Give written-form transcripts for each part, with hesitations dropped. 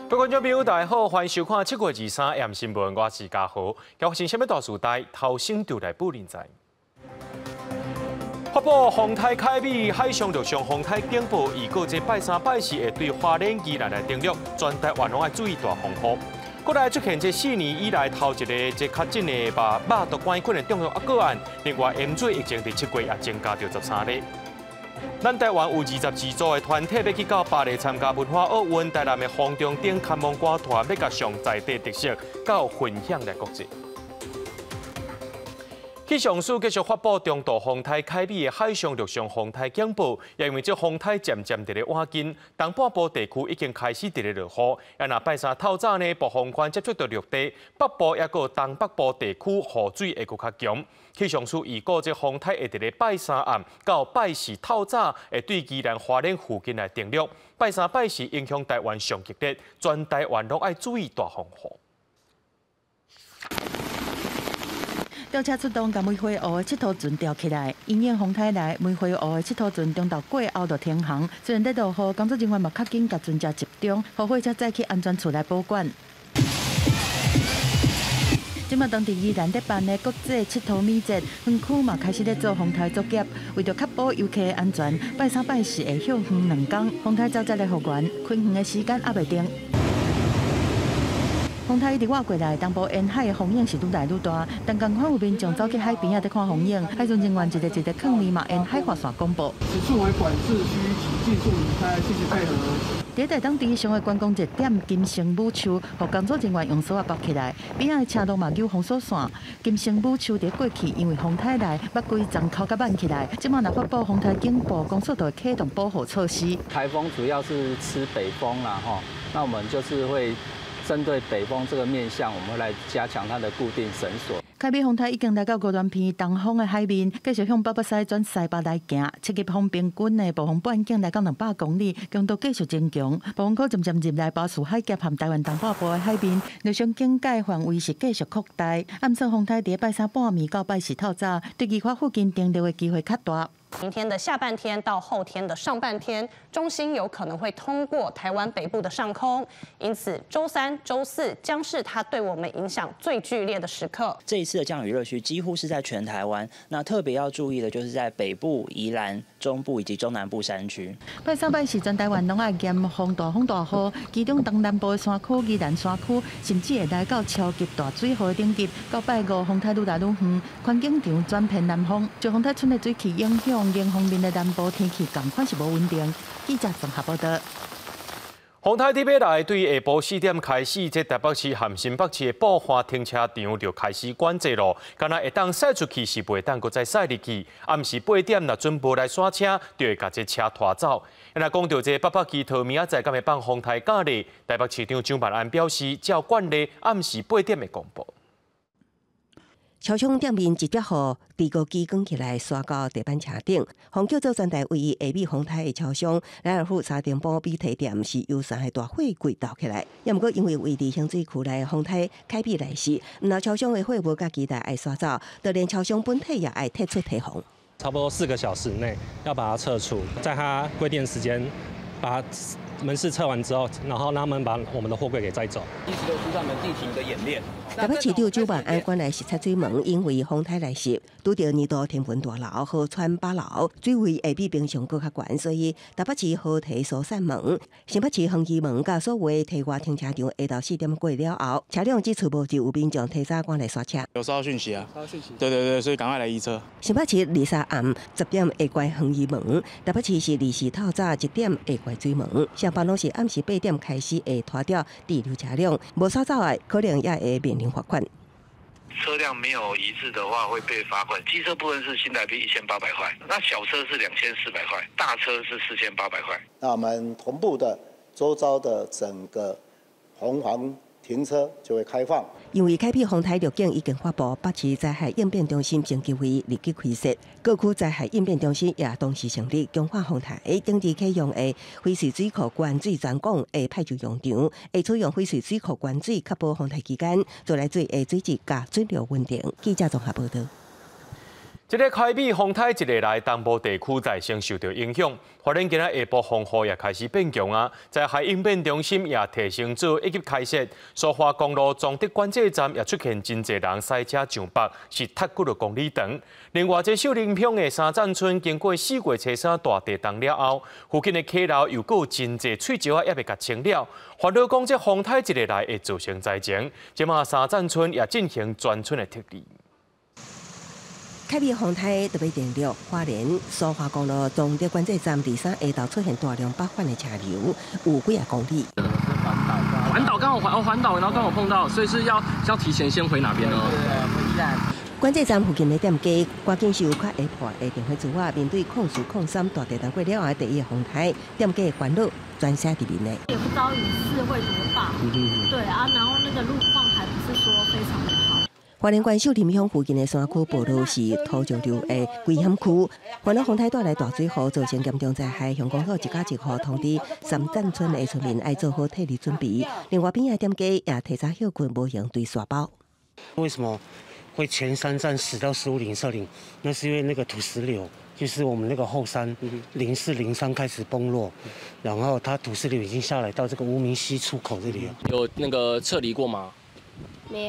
各位观众朋友，大家好，欢迎收看7月23日新闻，我是嘉豪。今发生什么大事代？头先就来报认知。发布风台凯美海上陆上风台警报，预告这拜三拜四会对花莲宜兰来登陆，全台湾拢要注意大风雨。国内出现这4年以来头一个这确诊的肉毒杆菌的中药个案，另外盐水疫情伫7月也增加到13例。咱台湾有22组的团体要去到巴黎参加文化奥运，台南的风中顶看望歌团要甲上在地特色到分享来国际。气象署继续发布中度风台凯美的海上陆上风台警报，也因为这风台渐渐伫咧晚近，东半部地区已经开始伫咧落雨。也若拜三透早呢，暴风圈接触到陆地，北部也个东北部地区雨水会搁较强。气象署预告这风台会伫咧拜三暗到拜四透早会对宜兰花莲附近来登陆。拜三拜四影响台湾上激烈，全台湾拢爱注意大风雨。吊车出动，将梅花湖的七头船吊起来。因应风台来，梅花湖的七头船中昼过后就停航。虽然在落雨，工作人员嘛较紧甲船只集中，互火车载去安全处来保管。今麦当地宜兰在办的国际七头米节，园区嘛开始在做风台作业，为着确保游客的安全，拜三拜四会向远2天，风台走在的复原，开园的时间还袂定。风台伫我过来，东部沿海的风影是愈来愈大，但共款有民众走去海边仔在看风影，海巡人员一个囥面嘛沿海划线公布。此处为管制区，请尽速离开，谢谢配合。伫台东地上的观光热点金城武树，互工作人员用锁包起来，边仔的车路嘛有封锁线。金城武树伫过去因为风台来，捌规闸口甲挽起来，即马若发布风台警报，公司就会启动保护措施。台风主要是吃北风啦，吼，那我们就是会针对北风这个面向，我们会来加强它的固定绳索。凯美风台已经来到高端片东方的海面，继续向北北西转西北来行。7级风平均的暴风半径来到200公里，强度继续增强。暴风圈渐渐入来，包括海峡和台湾东北部的海面，陆上警戒范围是继续扩大。暗算风台伫拜三半暝到拜四透早，对宜花附近登陆的机会较大。明天的下半天到后天的上半天，中心有可能会通过台湾北部的上空，因此周3、周4将是它对我们影响最剧烈的时刻。这一次的降雨热区几乎是在全台湾，那特别要注意的就是在北部、宜兰、中部以及中南部山区。拜三拜四全台湾拢爱严防大风大雨，其中东南部的山区、宜兰山区，甚至会来到超级大水河顶级。到拜5，风台愈来愈远，环境场转偏南风，受风台吹的水汽影响。迎风面的南部天气同款是无稳定。记者综合报道。风台伫尾来，对下晡4点开始，这台北市和新北市的部分停车场就开始管制咯。敢若会当驶出去是袂当，搁再驶入去。暗时8点若准无来刷车，就会甲这车拖走。若讲到这北北基桃明仔载敢会放风台假日，台北市长蒋万安表示，照惯例暗时8点会公布。超商店面一只号地高机卷起来，刷到地板车顶。风叫做全台唯一下米风台的超商，莱尔富沙丁堡比提店是由3个大货柜倒起来。也毋过因为位伫香水区内的风台开闭来时，毋若超商的货无甲期待爱刷走，就连超商本体也爱退出提防。差不多4个小时内要把它撤出，在它规定时间把门市撤完之后，然后让他们把我们的货柜给载走。意思就是他们进行一个演练。台北市长蒋万安关来是插水门，因为风台来袭，拄到2度天文大楼和川8楼，水位会比平常更较悬，所以台北市好提疏散门。新北市恒基门甲所有提外停车场下到4点过了后，车辆只出无就有民众提早关来刷车。有收到讯息啊？收到讯息。对，所以赶快来移车。新北市23暗10点下关恒基门，台北市是24透早1点下关水门。上班拢是暗时8点开始会拖掉滞留车辆，无刷走的可能也会面临罚款。车辆没有移置的话会被罚款，机车部分是新台币1800块，那小车是2400块，大车是4800块。那我们同步的周遭的整个红黄停车就会开放。因为开辟风台路径已经发布，北市灾害应变中心升级会立即开设，各区灾害应变中心也同时成立，强化风台定期启用的废水水库管水专供的派驻用场，会采用废水水库管水，确保风台期间做来水的水质甲水流稳定。记者综合报道。这个凯比风台一日来，东部地区再先受到影响。花莲今仔下晡风雨也开始变强啊，在海应变中心也提升做以及开设。苏花公路中德管制站也出现真侪人塞车上北，是踏几个公里长。另外，这秀林乡的三站村经过4月初3大地震了后，附近的溪流又有真侪碎石啊，也未甲清了。烦恼讲这风台一日来会造成灾情，即马三站村也进行全村的撤离。凯比风台特别电力花莲苏花公路中德管制站第3下道出现大量北返的车流，有几公里。环岛刚好环岛，然后刚好碰到，所以是要提前先回哪边呢？回宜兰。管制站附近的店家，赶紧是有较下破的电话资料，面对0203大地震过了后第一个风台，店家的烦恼专写伫面内。也不知道雨势会多大，对啊，然后那个路况还不是说非常的好。花莲县秀林乡附近的山区暴露是土石流的危险区，烦恼风台带来大水河，造成严重灾害。乡公所一家一户通知三站村的村民要做好退离准备。另外边的店家也提早休困，无用对沙包。为什么会前3站10到15零摄领？那是因为那个土石流，就是我们那个后山04、03开始崩落，然后它土石流已经下来到这个无名溪出口这里了。有那个撤离过吗？没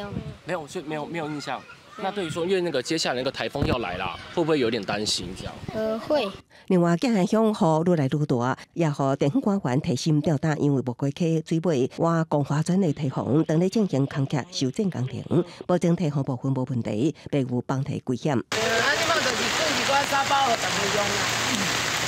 有，所以没有印象。那对于说，因为那个接下来那个台风要来啦，会不会有点担心这样？会。另外，江汉乡雨愈来愈大，也予电风官员提心吊胆，因为无过溪水尾挖光华转的堤防，当咧进行空脚修正工程，保证堤防部分无问题，避免放堤危险。即摆就是剩一寡沙包，大家用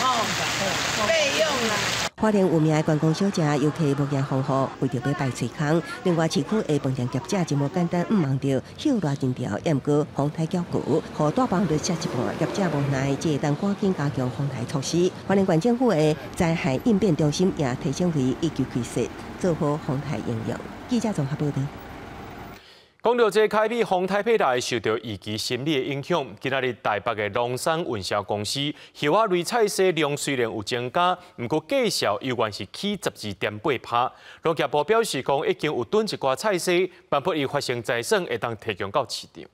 啦，备用啦。花莲有名的观光小吃，游客无言丰富，为着要摆吹空。另外，市区的饭店业者真无简单，唔忙着休热金条，也毋过风台搅局，互大帮率吃一半，业者无奈，只会当赶紧加强风台措施。花莲县政府的灾害应变中心也提醒为一级开设，做好风台应用。记者综合报道。讲到这凯比风台佩来受到二级心理的影响，今仔日台北的农产运销公司叶仔类菜市量虽然有增加，不过计销依然是起12.8%。农业部表示讲，已经有囤一寡菜市，万不伊发生灾损，会当提供到市场。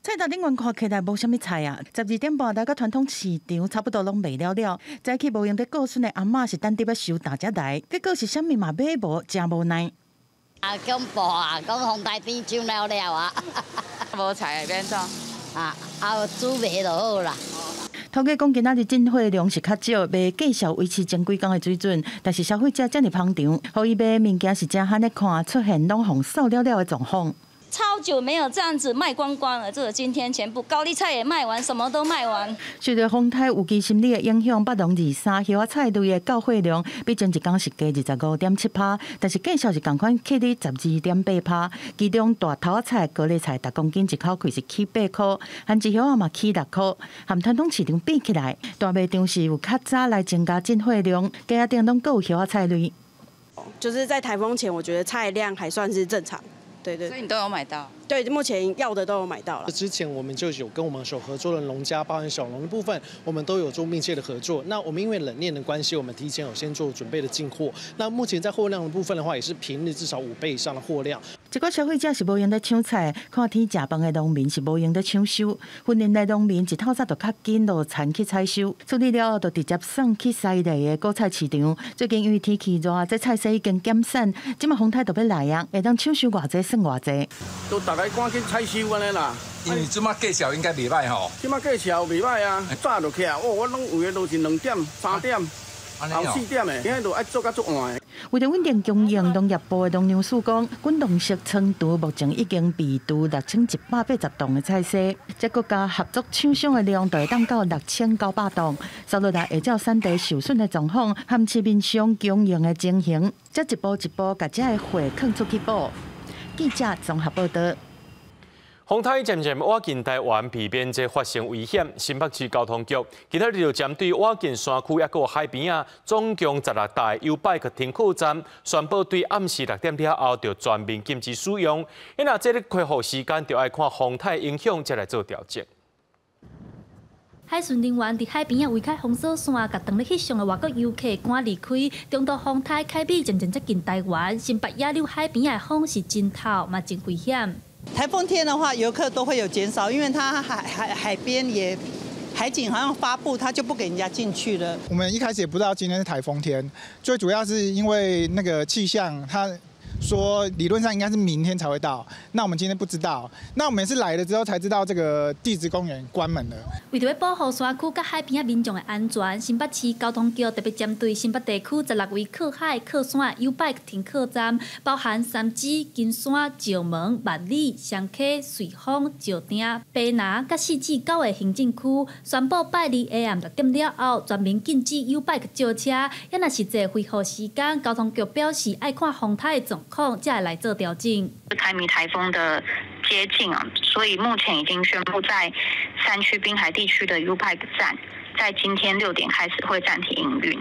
菜单顶原看起来无啥物菜啊，12.8来到传统市场差不多拢卖了了。早起无用得过孙的阿嬷是等伫要收大只来，结果是啥物嘛买无，真无奈。恐怖啊！讲风台边上了了啊，无菜变怎？煮糜就好啦。头家讲今仔日进货量是较少，卖计销维持前几工的水准，但是消费者遮尔捧场，互伊买物件是真罕咧看出现拢红扫了了的状况。超久没有这样子卖光光了，这个今天全部高丽菜也卖完，什么都卖完。受到风台有机心理的影响，北农23叶仔菜类的购货量比前一天是加25.7%，但是计销是同款起哩12.8%，其中大头仔菜、高丽菜10公斤一口气是起8块，番薯叶嘛起6块，和传统市场比起来，大卖场是有较早来增加进货量，价仔顶拢有叶仔菜类。就是在台风前，我觉得菜量还算是正常。对，所以你都有买到？对，目前要的都有买到了。之前我们就有跟我们所合作的农家，包含小农的部分，我们都有做密切的合作。那我们因为冷链的关系，我们提前有先做准备的进货。那目前在货量的部分的话，也是平日至少5倍以上的货量。一个消费者是无用得抢菜，看天食饭的农民是无用得抢收。婚姻的农民一透早就较紧落田去采收，处理了后就直接送去西内的果菜市场。最近因为天气热，这菜色已经减产，即马风台就要来啊，会当抢收偌济算偌济。都大家赶紧采收安尼啦。因为即马计销应该袂歹吼。即马计销袂歹啊，早就起来，我拢有诶都是2点、3点。后4点的，今日就爱做到足晚的。为了稳定供应，农业部的农粮署讲，滚动式称除目前已经备除6180吨的菜色，这国家合作厂商的量就会当到6900吨。收落来会照产地受损的状况和市面上供应的情形，再一步一步把这个货放出去补。记者综合报道。风台渐渐挖进台湾，避免这发生危险。新北市交通局今仔日就针对挖进山区，还有海边啊，总共16台U-Bike停靠站，宣布对暗时6点了后，就全面禁止使用。因若这个恢复时间，就要看风台影响，再来做调整。海巡人员伫海边啊围开封锁线，甲当日翕相的外国游客赶离开。中度风台凯比渐渐接近台湾，新北亚柳海边的风是真透，嘛真危险。台风天的话，游客都会有减少，因为它海边也海警好像发布，它就不给人家进去了。我们一开始也不知道今天是台风天，最主要是因为那个气象它。说理论上应该是明天才会到，那我们今天不知道，那我们是来了之后才知道这个地质公园关门了。为着要保护山区甲海边民众的安全，新北市交通局特别针对新北地区16位靠海、靠山 U-Bike 停靠站，包含三芝、金山、石门、万里、双溪、瑞丰、石碇、卑南甲4至9个行政区，宣布拜2下暗6点了后，全面禁止 U-Bike 借车。也若是这恢复时间，交通局表示爱看风台的状况，才会来做调整。台米台风的接近啊，所以目前已经宣布在山区滨海地区的 U-Bike 站，在今天6点开始会暂停营运。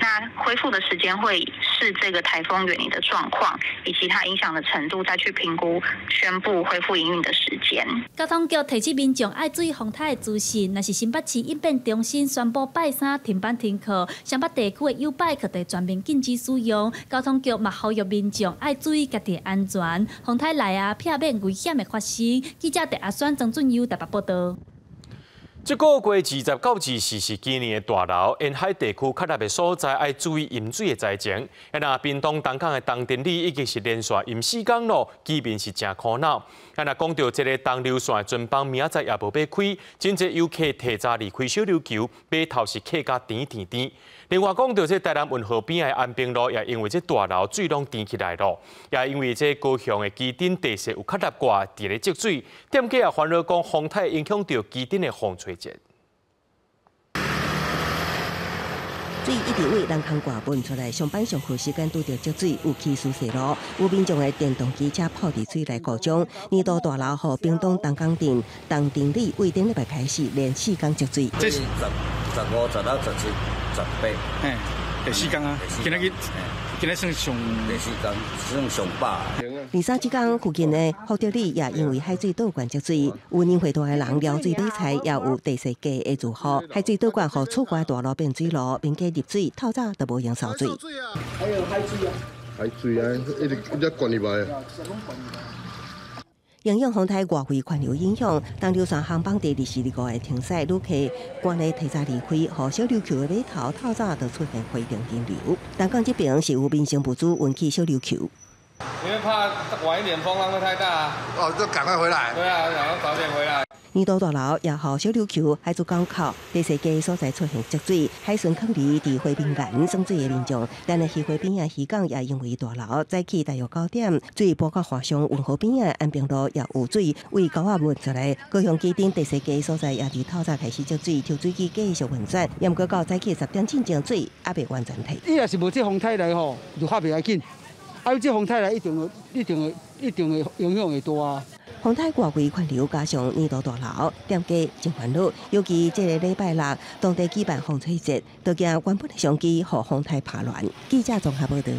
那恢复的时间会视这个台风远离的状况以及它影响的程度，再去评估宣布恢复营运的时间。交通局提醒民众爱注意风台的资讯，若是新北市应变中心宣布拜3停班停课，湘北地区的 U-Bike 得全面禁止使用。交通局嘛呼吁民众爱注意家己的安全，风台来啊，避免危险的发生。记者陈阿选、曾俊佑台北报道。这个月20到24是今年的大涝，沿海地区较热的所在要注意饮水的灾情。那屏东东港的东电里已经是连续淹4天咯，基面是真苦恼。那讲到这个东流线的船帮明仔载也无要开，真侪游客提早离开小琉球，码头是客家甜。另外讲到这台南运河边的安平路，也因为这大涝水拢填起来咯，也因为这高雄的基顶地势有较热挂，伫咧积水，店家也烦恼讲风台影响到基顶的风吹节。水一直为人行挂分出来，上班上课时间拄着积水，有起疏泄漏，有民众的电动机车泡伫水内故障。年度大涝后，屏东东港镇东电里为顶礼拜开始连4天积水。这是15、16、17、18。第4天啊，今日算上第4天，算上饱。23这天附近的福德里也因为海水倒灌积水，有年岁大的人撩水买菜，也有地势低的住户。海水倒灌后出外大路变水路，民家入水，透早都无用烧水。还有海水啊！海水啊，一直灌入来啊。影响风台外围环流影响，东流线航班第24日的停驶，旅客赶来提早离开，和小琉球的码头透早就出现非常人流。东港这边是有民生物资运去小琉球。因为怕晚一点风浪会太大啊。哦，就赶快回来。对啊，想要早点回来。年度大涝也和小琉球海珠港口地势低所在出现积水，海巡抗离伫回滨岸送水的民众，但是回滨啊渔港也因为大涝，早起大约9点，水波到华商运河边啊安平路也有水为高压运出来，高雄基顶地势低所在也伫透早开始积水，抽水机继续运转，也毋过到早起10点进前水还未完全退。伊若是无这风台来吼，就较袂要紧。有这风台来，一定会影响会大啊。风台外围环流加上年度大涝，店家真烦恼。尤其这个礼拜6，当地举办风吹节，都惊原本的相机和风台拍乱。记者综合报道。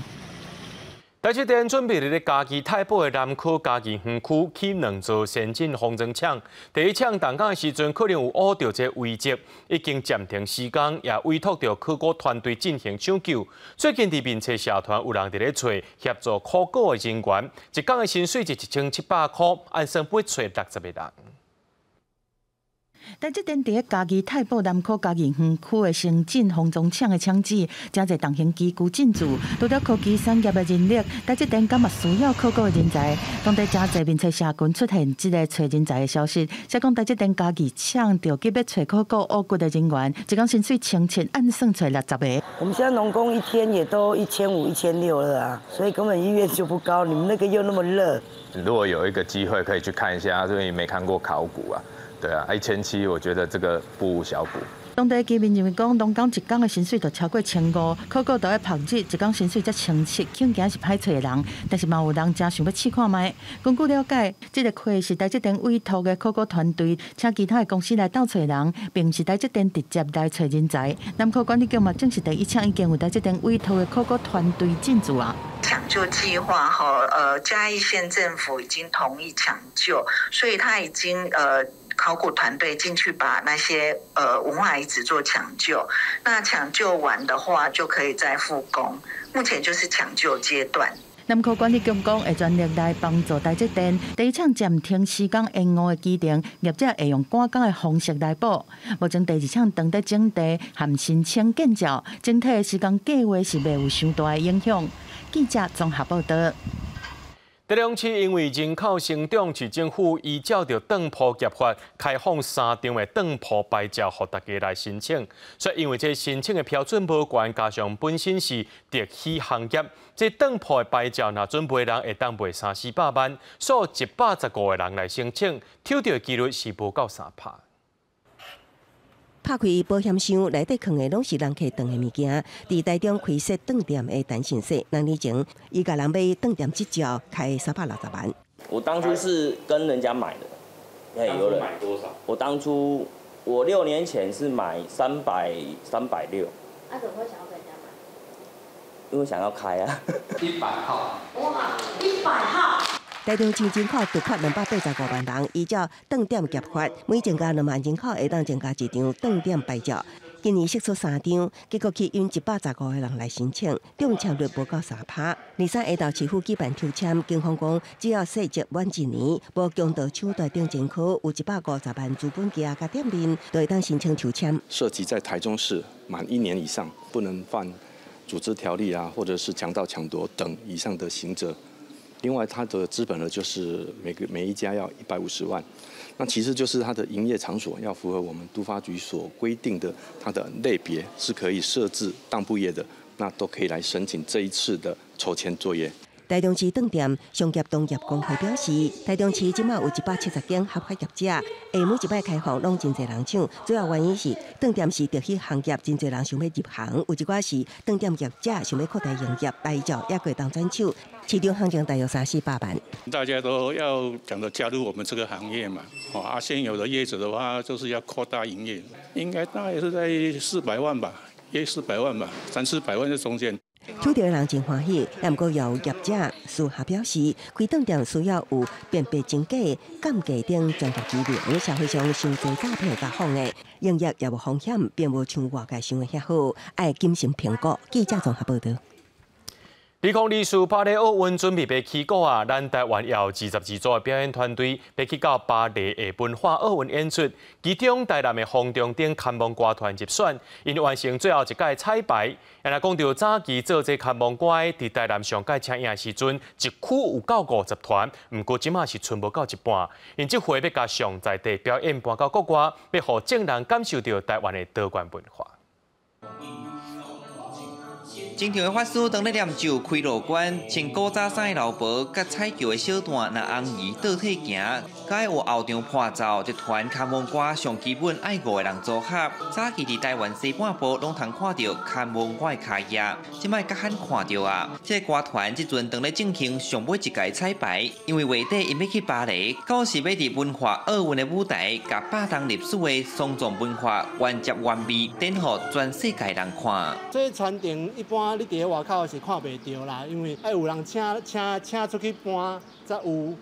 台积电准备伫嘉义太保的南科嘉义园区起2座先进封装厂。第一厂动工的时阵，可能有遇到这危机，已经暂停施工，也委托着考古团队进行抢救。最近伫面测社团有人伫咧找协助考古的人员，一工的薪水是1700块，按算要找60个人。台积电伫嘉义太保南科嘉义园区的先进封装厂的厂址，真侪重型机具进驻，除了科技产业的人力，台积电敢嘛需要考古的人才。当地真侪面测社群出现这个找人才的消息，才讲台积电嘉义厂着急要找考古挖掘的人员，一工薪水1700，按算找60个。我们现在农工一天也都1500、1600了啊，所以根本意愿就不高。你们那个又那么热，如果有一个机会可以去看一下，因为没看过考古啊。对啊，1700，我觉得这个不无小补。当地居民认为讲，农工一工的薪水就超过1500，考古都要曝日，一工薪水才1700，恐惊是歹找的人。但是嘛有人真想要试看卖。根据了解，这个会是台积电委托的考古团队，请其他的公司来斗找人，并不是台积电直接来找人才。南科管理局嘛证实，第一厂已经有台积电委托的考古团队进驻啊。抢救计划哈，嘉义县政府已经同意抢救，所以他已经考古团队进去把那些文化遗址做抢救。那抢救完的话，就可以再复工。目前就是抢救阶段。南科管理局讲会全力来帮助台积电，第一场暂停施工延误的机电，业者会用赶工的方式来补。目前第二场当在整地和申请建造，整体的施工计划是袂有伤大的影响。记者综合报道。台中市因为人口成长，市政府依照着当铺业法开放3张的当铺牌照，予大家来申请。所以因为这申请的标准无悬，加上本身是特许行业，这当铺的牌照若准备人会当卖300-400万，数115个人来申请，抽到的几率是无够3%。拍开保险箱，内底藏的拢是人客顿的物件。伫台中开设饭店的单身社，2年前，伊甲人买饭店执照，开360万。我当初是跟人家买的，有人买多少？我6年前是买360。怎么会想要跟人家买？因为想要开啊。100号。哇，100号。台中市人口突破285万人，依照饭店业法，每增加2万人口会当增加1张饭店牌照。今年释出3张，结果去因115个人来申请，中签率无够3%。23下昼市府举办抽签，警方讲只要细节晚1年，无强盗手段定前科，有150万资本家甲店面，都会当申请抽签。涉及在台中市满1年以上，不能犯组织条例啊，或者是强盗抢夺等以上的刑责。另外，它的资本呢，就是每一家要150万。那其实就是它的营业场所要符合我们都发局所规定的，它的类别是可以设置当铺业的，那都可以来申请这一次的抽签作业。台中市饭店商业同业公会表示，台中市即马有170间合法业者，下每一摆开放拢真侪人抢，主要原因是饭店是特许行业，真侪人想要入行，有一寡是饭店业者想要扩大营业，牌照也可以当转手，市场行情大约300-400万。大家都要讲的加入我们这个行业嘛，现有的业者的话就是要扩大营业，应该大概是在400万吧，约400万吧，300-400万在中间。抽到的人真欢喜，但不过有业者私下表示，开饭店需要有辨别真假、鉴价等专业技能，社会上伤侪诈骗甲谎的，营业也无风险，并无像外界想的遐好，爱谨慎评估。记者综合报道。理工理事巴黎奥运准备要起鼓啊！咱台湾也有22组的表演团队要去到巴黎的文化奥运演出，其中台南的风中顶看望歌团入选，因完成最后一届彩排。也来讲到早期做这看望歌的，伫台南上届请赢时阵，一区有到50团，不过即马是剩无到一半。因这回要甲上在地表演搬到国外，要互众人感受到台湾的多元文化。正常的法师当咧念咒开路关，穿古早衫的老婆，甲彩球的小段，那红姨倒退行，甲有后场伴奏，一团看望歌上基本爱5个人组合。早期伫台湾西半部拢通看到看望歌的卡爷，即摆较罕看到啊！这个歌团即阵当咧进行上尾一届彩排，因为月底因要去巴黎，到时要伫文化奥运的舞台，甲8当历史的双重文化原汁原味展予全世界人看。这传承一般。你伫外口是看袂到啦，因为爱有人请出去搬才有，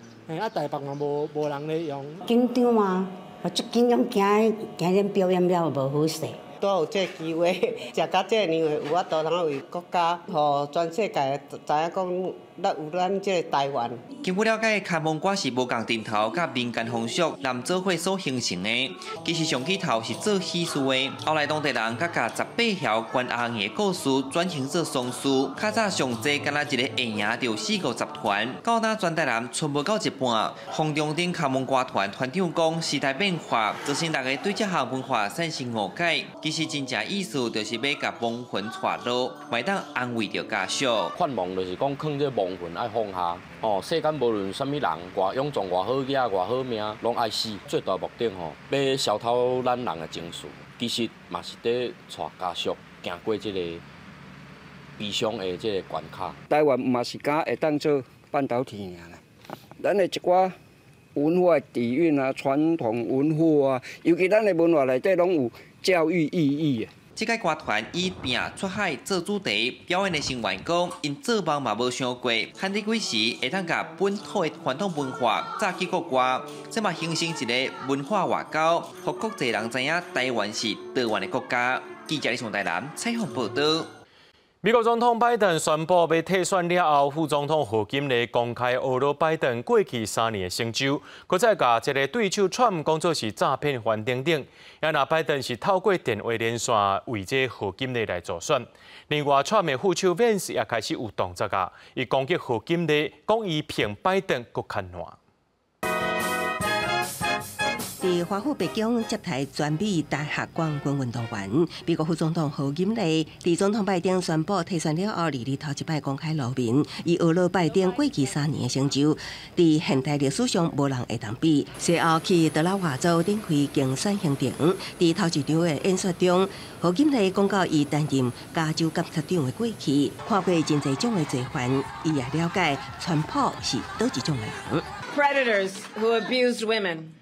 台北嘛无人咧用。紧张啊，我足紧张，惊咱表演了无好势。都有这机会，食到这样，有法度通为国家，互全世界知影讲。有咱这个台湾。经过了解，看望歌是无共阵头，甲民间风俗南做会所形成的。其实上起头是做戏事的，后来当地人甲18条关阿爷故事转型做丧事。较早上济，敢若一个会赢就40-50团，到那全台南剩无到一半。风中顶看望歌团团长讲，时代变化，造成大家对这项文化产生误解。其实真正意思就是要甲亡魂带路，袂当安慰着家属。盼望就是讲，放这亡魂爱放下。世间无论什么人，偌勇壮、偌好野、偌好命，拢爱死。最大目的要消透咱人的情绪。其实嘛是在带家属行过这个悲伤的这个关卡。台湾嘛是敢会当做半导体尔啦。咱的一寡文化底蕴啊、传统文化啊，尤其咱的文化内底拢有教育意义的。这个歌团以拼出海做主题，表演的成员讲，因做梦嘛无想过，汉地几时会当甲本土的传统文化早起国外，这嘛形成一个文化外交，让国际人知影台湾是多元的国家。记者李从台南采访报道。美国总统拜登宣布要退选了后，副总统贺锦丽公开侮辱拜登过去3年的成就，佮再甲一个对手川讲做是诈骗犯等等。也那拜登是透过电话连线为这贺锦丽来助选。另外，川的副手 Vance 也开始有动作啊，伊攻击贺锦丽，讲伊骗拜登佮牵烂。伫华府白宫接待全美大学冠军运动员，美国副总统贺锦丽伫总统拜登宣布退选了后，日头一摆公开露面，伊侮辱拜登过去3年的成就，伫现代历史上无人会当比。随后去德拉瓦州展开竞选行程，伫头一场的演说中，贺锦丽讲到伊担任加州检察长的过去，看过真侪种的罪犯，伊也了解川普是倒一种的人。Predators who abused women.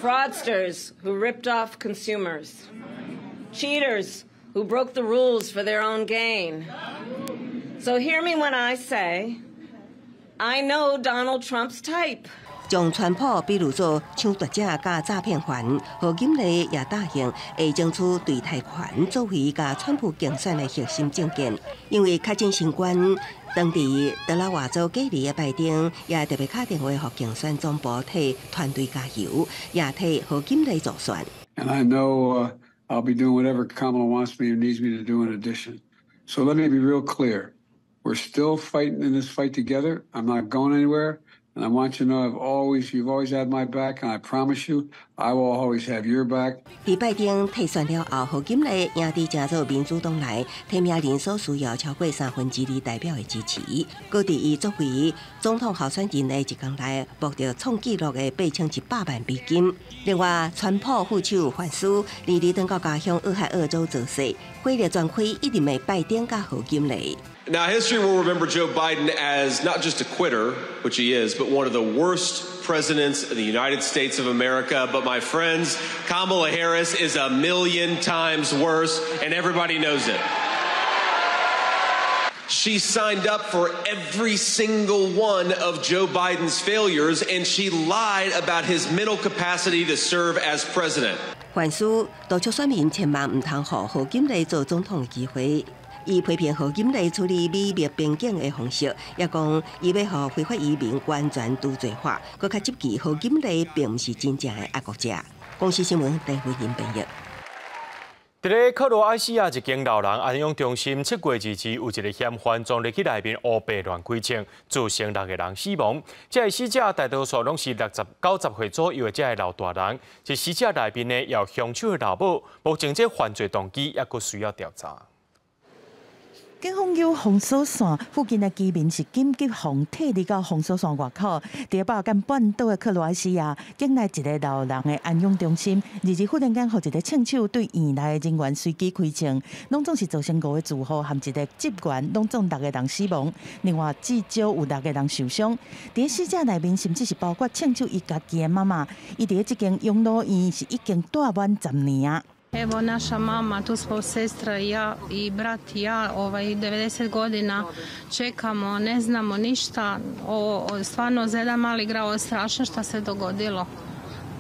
Fraudsters who ripped off consumers, cheaters who broke the rules for their own gain. So hear me when I say, I know Donald Trump's type. 将川普比如做抢夺者甲诈骗犯，贺锦丽也答应会争取对贷款作为甲川普竞选的核心政见，因为确诊新冠。当地德拉瓦州隔离的拜登也特别打电话给竞选总部替团队加油，也替贺锦丽助选。And I know I'll be doing whatever Kamala wants me or needs me to do in addition. So let me be real clear. We're still fighting in this fight together. I'm not going anywhere. And I want you to know you've always had my back, and I promise you, I will always have your back. 伫拜登退选了后，贺锦丽赢伫加州民主党内提名人所需要超过2/3代表的支持，搁伫伊作为总统候选人的1天内获得创纪录的8100万美金。另外，川普副手范斯22登到家乡俄亥俄州做事，火力全开一定的拜登甲贺锦丽。Now, history will remember Joe Biden as not just a quitter, which he is, but one of the worst presidents of the United States of America. But my friends, Kamala Harris is a million times worse, and everybody knows it. She signed up for every single one of Joe Biden's failures, and she lied about his mental capacity to serve as president. 范斯督促选民千万唔通予贺锦丽做总统的机会。伊批评贺锦丽处理美墨边境的方式，也讲伊要予非法移民完全除罪化，佮较积极贺锦丽并唔是真正的爱国者。公司新闻陈慧欣编译。伫咧克罗埃西亚一间老人安养中心，7月2日有一个嫌犯从入去内面乌白乱开枪，造成6个人死亡。这个死者大多数拢是60、90岁左右的这个老大人，是死者内面的有凶手的老母。目前这犯罪动机也佫需要调查。警方由封锁线附近的居民是紧急防退离到封锁线外口。伫巴尔干半岛的克罗埃西亚，境内一个老人的安养中心，2日忽然间，互一个枪手对院内的人员随机开枪，拢总是造成5个住户含一个职员，拢总6个人死亡。另外，至少有6个人受伤。伫死者内面，甚至是包括枪手伊家己的妈妈。伊伫这间养老院是已经住满10年。Evo naša mama, tu smo sestra i ja i brat i ja 90 godina čekamo, ne znamo ništa. Stvarno za jedan mali grad je strašno šta se dogodilo.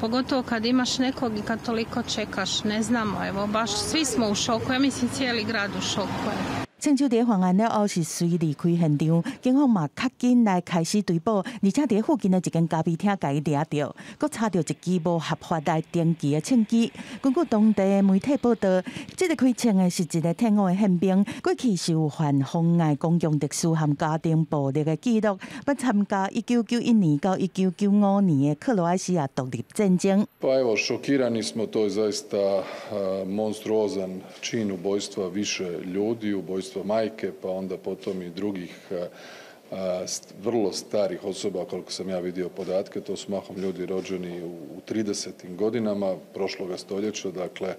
Pogotovo kad imaš nekog i kad toliko čekaš, ne znamo, evo baš svi smo u šoku, ja mislim cijeli grad u šoku je. 枪手伫犯案了后是随离开现场，警方嘛较紧来开始追捕，而且伫附近的一间咖啡厅甲伊抓到，佮查到一支无合法来登记的枪支。根据当地的媒体报道，这个开枪的是一个退伍的宪兵，过去是有犯妨碍公共秩序和家庭暴力的记录，捌参加1991年到1995年的克罗埃西亚独立战争。Pa evo, šokirani smo, to je zaista monstruozan čin ubojstva više ljudi, ubojstva majke, pa onda potom i drugih vrlo starih osoba, koliko sam ja vidio podatke, to su mahom ljudi rođeni u 30. godinama prošloga stoljeća, dakle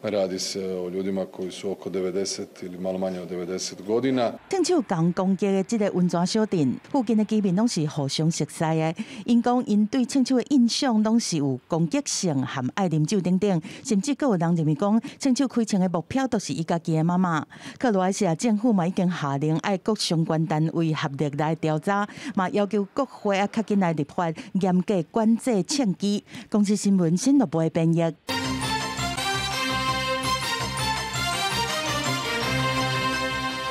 Radi se o ljudima koji su oko 90 ili malo manje od 90 godina。郑州港攻击的这个温泉小镇，附近的居民拢是互相熟悉的。因讲因对郑州的印象拢是有攻击性和爱啉酒等等，甚至还有人认为讲郑州开枪的目标都是伊家己的妈妈。克罗埃西亚政府嘛已经下令爱各相关单位合力来调查，嘛要求各会较紧来立法严格管制枪击。公司新闻新闻部的编译。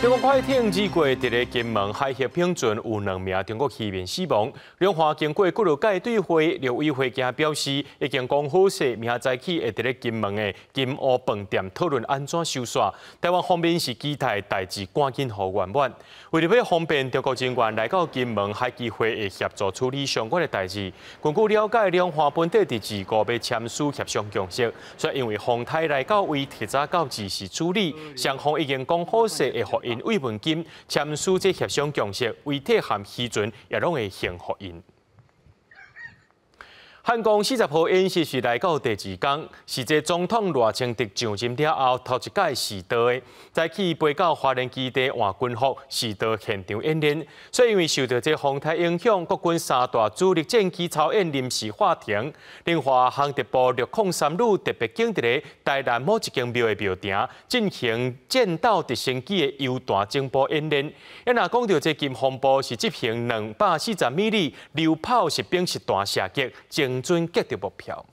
中国快艇日过伫咧金门海峡平圳有2名中国渔民死亡。两岸经过几落届对会，陆委会今表示已经讲好势，明仔起会伫咧金门的金湖饭店讨论安怎收煞。台湾方面是期待代志赶紧好圆满。为了要方便中国人员来到金门海基会会协助处理相关的代志，根据了解，两岸本地伫25要签署协商共识，所以因为洪台来到为提早到及时处理，双方已经讲好势会互因慰问金签署这协商共识，遗体和时阵也拢会献互因。汉光40号演习是来到第2天，是这总统赖清德上任了后头一届视导的，早起飞到花莲基地换军服，视导现场演练。所以因为受到这风台影响，国军3大主力战机操演临时暂停。另外，航特部603旅特别警伫台南某一间庙的庙埕进行舰岛直升机的游弹整波演练。也若讲到这金防部是执行240米里榴炮实兵实弹射击，精准击到目标。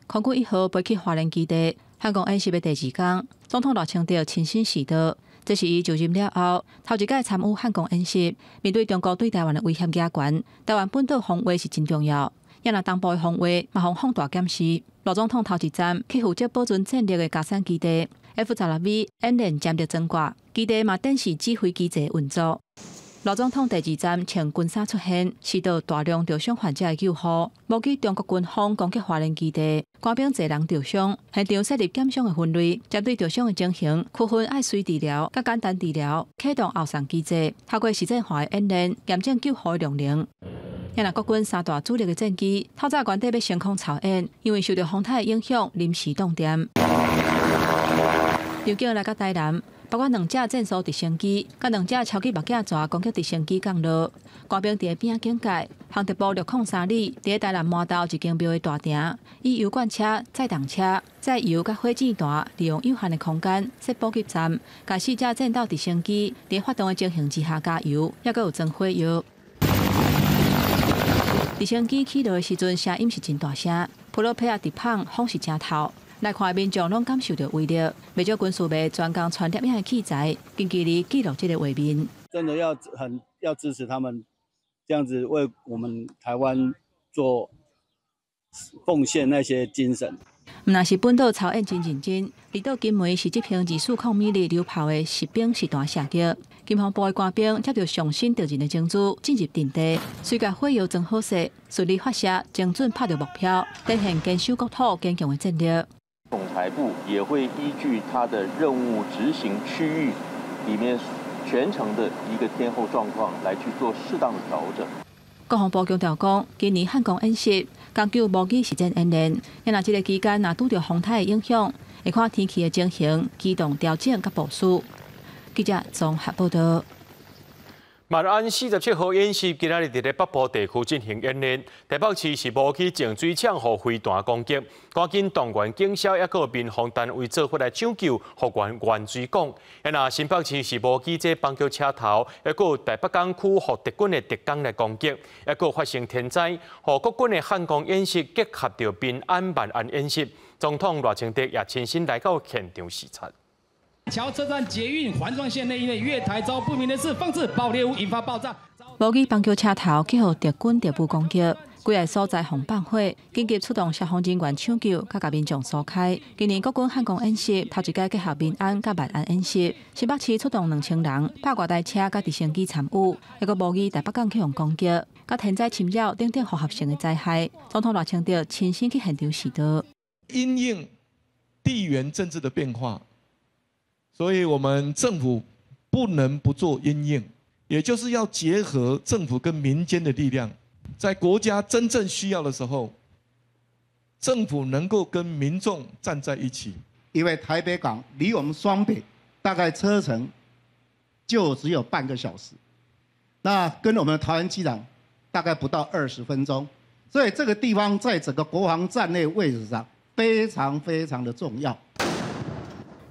空军1号飞去花莲基地，汉光演习的第2天，总统赖清德亲身视导。这是伊就任了后头一届参与汉光演习。面对中国对台湾的威胁加悬，台湾本岛防卫是真重要。也若东部的防卫嘛，放大检视。赖总统头一站去负责保存战力的嘉山基地 F-12V 演练占着总挂，基地嘛等是指挥机制运作。赖总统第2站穿军衫出现，视导大量受伤患者的救护。目击中国军方攻击花莲基地，官兵侪人受伤，现场设立减伤的分类，针对受伤的情形，区分爱随治疗、甲简单治疗，启动后送机制，透过实战化的演练，验证救护的量能。也若国军3大主力的战机，透早原底要升空操演，因为受到风台的影响，临时冻点。刘景来到台南。包括2架战术直升机，甲2架超级目镜蛇攻击直升机降落，官兵伫边仔警戒。航特部603旅伫台南麻豆一间庙的大埕，以油罐车、载重车、载油甲火箭弹，利用有限的空间设补给站，甲4架战斗直升机伫发动的情形之下加油，也阁有装火药。直升机起落的时阵，声音是真大声，普罗佩亚直捧，风是真透。来看民众拢感受到威力，未少军事迷专工传摄影的器材，近距离记录这个画面。真的要支持他们，这样子为我们台湾做奉献那些精神。若是本岛操演真认真，离岛金门是执行240米里榴炮的实兵实弹射击。金防部的官兵接到上新调人的情资，进入阵地，随甲火药装好势，顺利发射，精准拍到目标，展现坚守国土坚强的战力。总裁部也会依据他的任务执行区域里面全程的一个天候状况来去做适当的调整。国防部强调讲，今年汉光演习讲究模拟实战演练，也若这个期间若拄到风台的影响，会看天气的情形，机动调整甲部署。记者综合报道。马鞍47号演习今仔日伫咧北部地区进行演练，台北市是无去净水厂互飞弹攻击，赶紧动员警消也个民防单位做伙来抢救，互原水管。也若新北市是无去这邦桥车头，也个台北港区互敌军的敌工来攻击，也个发生天灾，互国军的汉光演习结合着平安万安演习。总统赖清德也亲身来到现场视察。桥车站捷运环状线内因为月台遭不明人士放置爆裂物引发爆炸。无记邦桥车头去互敌军敌步攻击，几个所在红放火，紧急出动消防人员抢救，甲民众疏开。今年国军汉光演习头一届结合民安甲万安演习，新北市出动2000人，百外台车甲直升机参与，还个无记台北港去互攻击，甲天灾侵扰等等复合性的灾害。总统赖清德亲身去现场视导。因应地缘政治的变化。所以，我们政府不能不做因应，也就是要结合政府跟民间的力量，在国家真正需要的时候，政府能够跟民众站在一起。因为台北港离我们双北大概车程就只有半个小时，那跟我们桃园机场大概不到20分钟，所以这个地方在整个国防战略位置上非常非常的重要。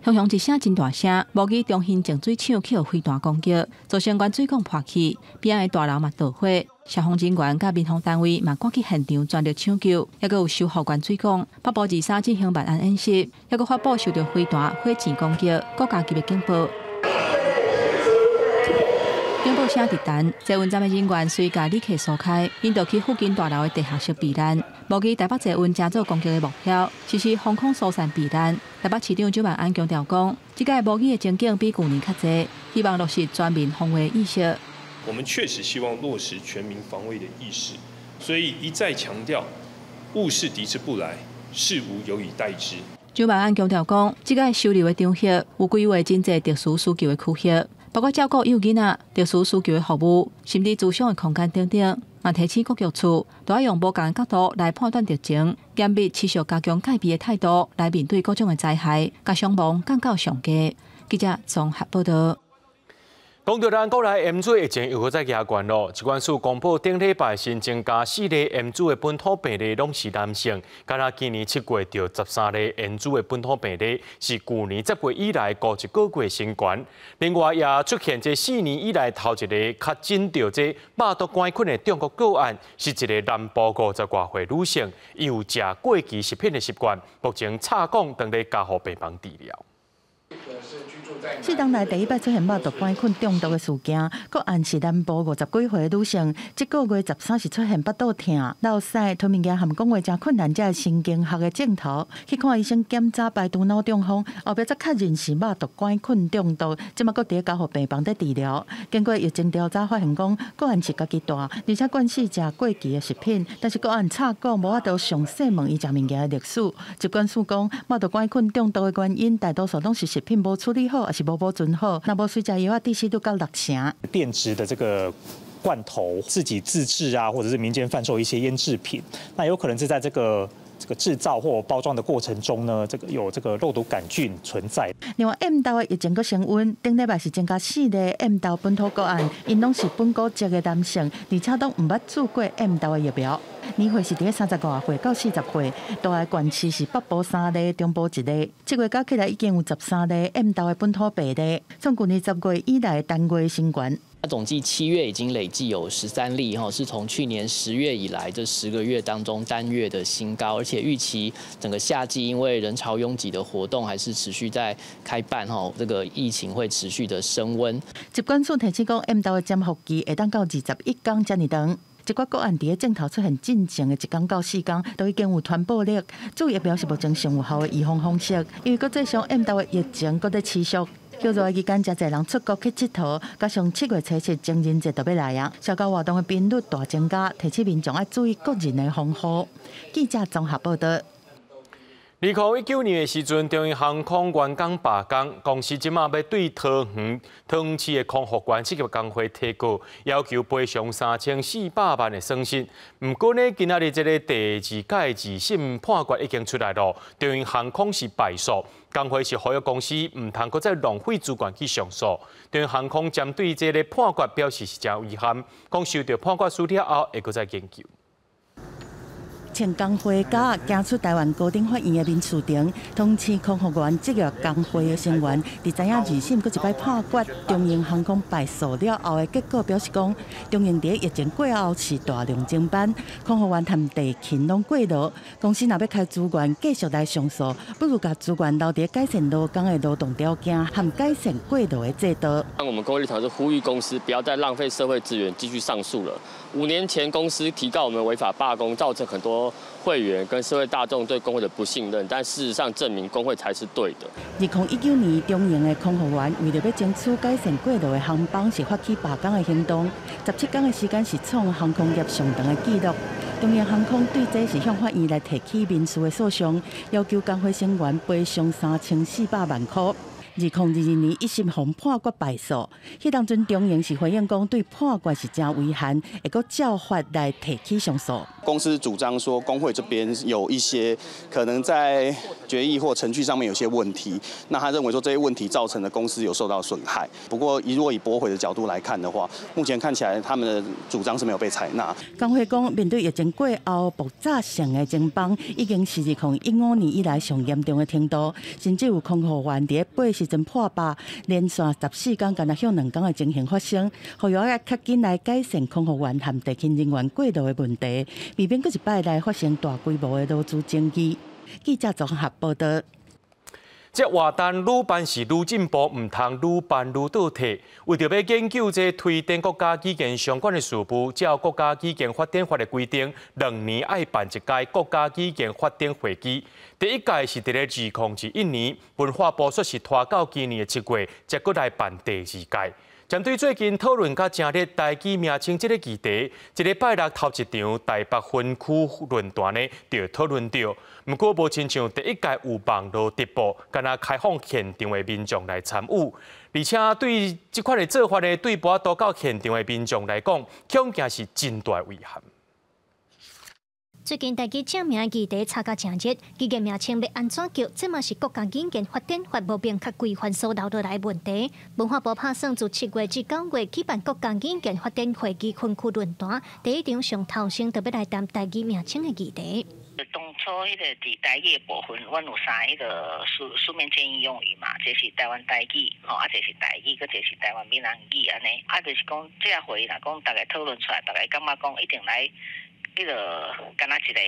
雄雄一声真大声，无记中心净水厂去飞弹攻击，造相关水管破去，边仔的大楼嘛着火。消防人员甲民防单位嘛赶去现场全力抢救，还佫有修好管水管。北部23进行万安演习，还佫发布受到飞弹、火箭攻击，国家级的警报。警报声一弹，载运站的人员随甲旅客疏开，引导去附近大楼的地下室避难。无记台北载运正做攻击的目标，实施防空疏散避难。台北市长周万安强调讲，这届无记的情境比去年较侪，希望落实全民防卫意识。我们确实希望落实全民防卫的意识，所以一再强调，物事敌之不来，事无有以待之。周万安强调讲，这届收留的场合有规划真侪特殊需求的区域，包括照顾幼囡仔、特殊需求的服务，甚至住商的空间等等。也提醒各局处都要用不同的角度来判断敌情，严密持续加强戒备的态度来面对各种的灾害，把伤亡降到上低。记者综合报道。讲到咱国内盐水疫情又搁再加悬咯，疾管署公布顶礼拜新增加4例盐水的本土病例，拢是男性。敢若今年7月就13例盐水的本土病例，是去年10月以来高一个月新高。另外也出现这4年以来头一个确诊到这肉毒杆菌的中国个案，是一个南部50多岁女性，伊有食过期食品的习惯，目前插管等咧交予病房治疗。市当内第一摆出现肉毒杆菌中毒的事件，个案是南部50几岁的女性，这个月13是出现腹肚痛、落屎、吞物件含讲话真困难，才神经学的镜头去看医生检查排毒脑中风，后壁才确认是肉毒杆菌中毒，即马搁伫交予病房在治疗。经过疫情调查发现讲，个案是家己大，而且惯是食过期的食品，但是个案插管无法度详细问伊食物件的历史。疾管署讲，肉毒杆菌中毒的原因大多数拢是食品无处理好，还是无保存好，那无随着药啊，地势都到6成。变质的这个罐头自己自制啊，或者是民间贩售一些腌制品，那有可能是在这个制造或包装的过程中呢，有肉毒杆菌存在。另外 ，M 豆的疫情阁升温，顶礼拜是增加4例 M 豆本土个案，因拢是本国籍的男性，而且都唔捌注过 M 豆的疫苗。年岁是伫30多岁到40岁，大概县市是北部3例，中部1例。7月加起来已经有13例 M 豆的本土病例，从去年10月以来单月新冠。总计7月已经累计有13例，是从去年10月以来这10个月当中单月的新高，而且预期整个夏季因为人潮拥挤的活动还是持续在开办，这个疫情会持续的升温。疾管署提醒讲 ，M 豆的潜伏期会当到21天这么长。一寡个案伫咧镜头出现进前的1天到4天，都已经有传播力。注疫苗是目前上有效的预防方式，因为搁再上 M 豆的疫情搁在持续。叫热期间，真侪人出国去佚佗，加上7月初7情人节都要来啊，社交活动的频率大增加，提醒民众要注意个人的防护。记者综合报道。2019年的时阵，中央航空员工罢工，公司即马要对桃园市的空服员职业工会提告，要求赔偿3400万的损失。不过呢，今仔日这个第2届2审判决已经出来了，中央航空是败诉，工会是呼吁公司唔通搁再浪费资源去上诉。中央航空针对这个判决表示是真遗憾，讲收到判决书了后会搁再研究。前工会甲行出台湾高等法院的民事庭，通知空服员职业工会的成员，伫知影2审搁一摆判决中央航空败诉了后的结果，表示讲，中央伫疫情过后是大量增班，空服员含地勤拢过劳，公司若要开资源继续来上诉，不如把资源留伫改善劳工的劳动条件和改善过劳的制度。我们工会立场是呼吁公司不要再浪费社会资源继续上诉了。5年前公司提告我们违法罢工，造成很多会员跟社会大众对工会的不信任，但事实上证明工会才是对的。2019年，中营的空服员为了要争取改善过劳的航班，是发起罢工的行动。17天的时间是创航空业上长的纪录。中营航空对这是向法院来提起民事的诉讼，要求工会成员赔偿3400万块。2022年一审被判决败诉，迄当阵中营是回应讲对判决是真违宪，会阁照法来提起上诉。公司主张说工会这边有一些可能在决议或程序上面有些问题，那他认为说这些问题造成的公司有受到损害。不过如果以驳回的角度来看的话，目前看起来他们的主张是没有被采纳。工会讲，面对疫情过后爆炸性的情况，已经是2015年以来上严重的程度，甚至有空服员伫8时阵破百，连续14天，敢若向2天的情形发生，呼吁要较紧来改善空服员和地勤人员过度的问题，避免佫一摆来发生大规模的劳资争议。记者综合报道。这活动愈办是愈进步，唔通愈办愈倒退。为着要研究这推展国家基建相关的事务，照国家基建发展法的规定，2年爱办一届国家基建发展会议。第一届是伫咧2021年，文化部说是拖到今年的7月，才搁来办第2届。针对最近讨论甲正热台机名称这个议题，一礼拜六头一场台北分区论坛呢，就讨论到。不过，无亲像第一届有网络直播，敢若开放现场的民众来参与，而且对这款的做法呢，对无多到现场的民众来讲，恐惊是真大危险。最近台机正名议题吵到正热，基建名称要安怎叫，这嘛是国家基建发展法无明确规范所留落来问题。文化部拍算自7月至9月举办国家基建发展会议分区论坛，第一场上头先特别来谈台机名称的议题。当初迄个伫台语的部分，阮有3迄个书面建议用语嘛，这是台湾台语，这是台语，搁这是台湾闽南语安尼。就是讲这个会议若讲大家讨论出来，大家感觉讲一定来。迄个敢若一个，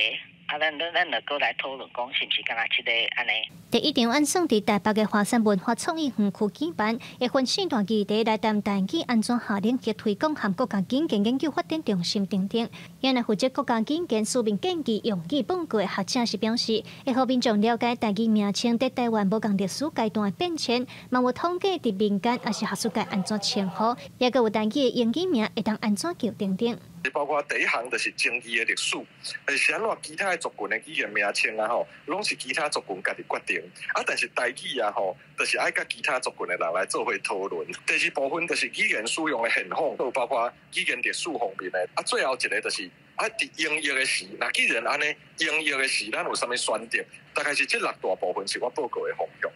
咱就过来讨论讲，是毋是敢若一个安尼？第一场按算伫台北的华山文化创意园区举办，会分4大议题来谈台语安怎下令及推广和国家基建研究发展中心等等。原来负责国家基建书面建议用语本过的学者是表示，会互民众了解台语名称在台湾无共历史阶段的变迁，嘛有统计伫民间也是学术界安怎称呼，也佮有台语的英语名会当安怎叫等等。包括第一项就是争议的历史，是安怎其他的族群的语言名称啊吼，拢是其他族群家己决定。但是台语啊吼，就是爱甲其他族群的人来做伙讨论。第2部分就是语言使用的现况，有包括语言历史方面的。最后一个就是伫英译的时，那既然安尼英译的时，咱有啥物选择？大概是这6大部分是我报告的方向。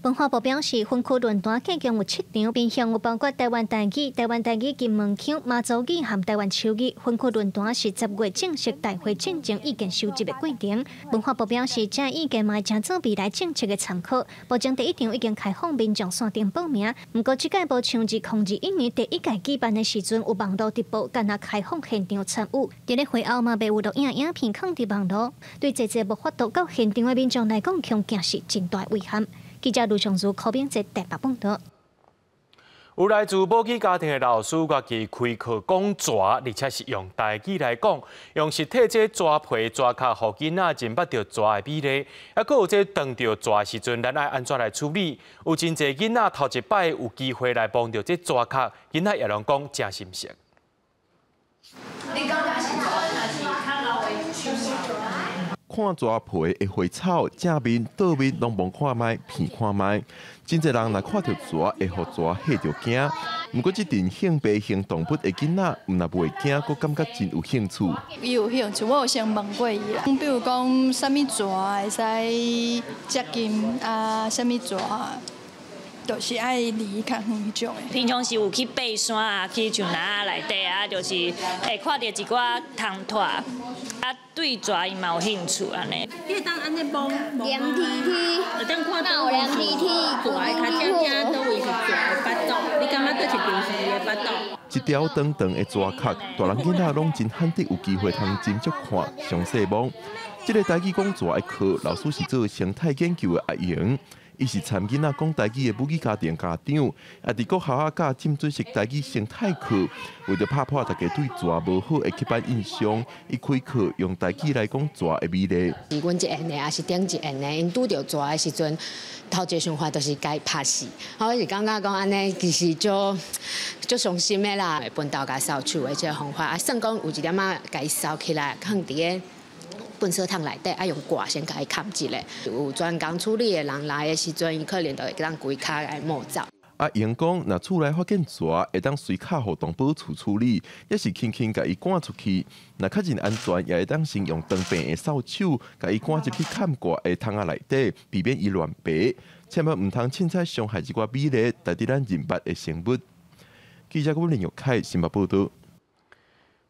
文化部表示，分区论坛计共有7场，面向有包括台湾台语、台湾台语金门腔、马祖语和台湾手语。分区论坛是10月正式大会进行意见收集的过程。文化部表示，这意见嘛将做未来政策的参考。目前第一场已经开放民众线顶报名，不过这届无像2021年第一届举办的时阵有网络直播，敢若开放现场参与。伫咧会后嘛，未有录影片放伫网络，对这无法度到现场的民众来讲，恐惊是真大危险。记者卢尚如、柯炳哲台北报道。有来自母语家庭的老师，家己开课讲蛇，而且是用台语来讲，用实体这蛇皮、蛇壳，互囡仔认捌到蛇的美丽。还佫有这撞到蛇的时阵，咱爱安怎来处理？有真侪囡仔头一摆有机会来摸到这蛇壳，囡仔也拢讲真新鲜。看蛇皮的花草，正面、倒面拢望看卖、片看卖。真侪人若看到蛇，会互蛇吓着惊。不过，这阵性别性动物的囡仔，毋若袂惊，佫感觉真有兴趣。伊有兴趣，我有先问过伊啦。比如讲，啥物蛇会使接近啊？啥物蛇？就是爱离较远迄种的。平常时有去爬山啊，去像哪内底啊，就是会看到一寡虫拖，啊对蛇伊嘛有兴趣安尼。你当安尼摸量梯梯，会当看到量梯梯，蛇的较正正都会是蛇的巴肚，你感觉这是平时的巴肚？一条长长的蛇壳，大人囡仔拢真罕得有机会通真足看详细摸。这个台语讲蛇的课，老师是做生态研究的阿莹。伊是参囡仔讲台语的母语家庭家长，也伫国校教浸水式台语生态课，为着打破大家对蛇无好的刻板印象，伊开课用台语来讲蛇的美丽。是阮一下的，也是顶一下的，因拄着蛇的时阵，头一个想法就是该拍死。我是感觉讲安尼其实足伤心的啦，分头甲扫除的这个方法，啊，算讲有一点仔甲伊扫起来，放伫个粪扫桶内底爱用挂先甲伊盖一下。有专工处理的人来的时阵，伊可能就会当规卡来抹走。因讲，若厝内发现蛇，会当随卡互动保处处理，也是轻轻甲伊赶出去。若确认安全，也会当先用长柄的扫帚，甲伊赶入去砍挂的桶内底，避免伊乱爬。千万唔通凊彩伤害一寡美丽，带伫咱人物的生物。记者郭林玉凯新闻报道。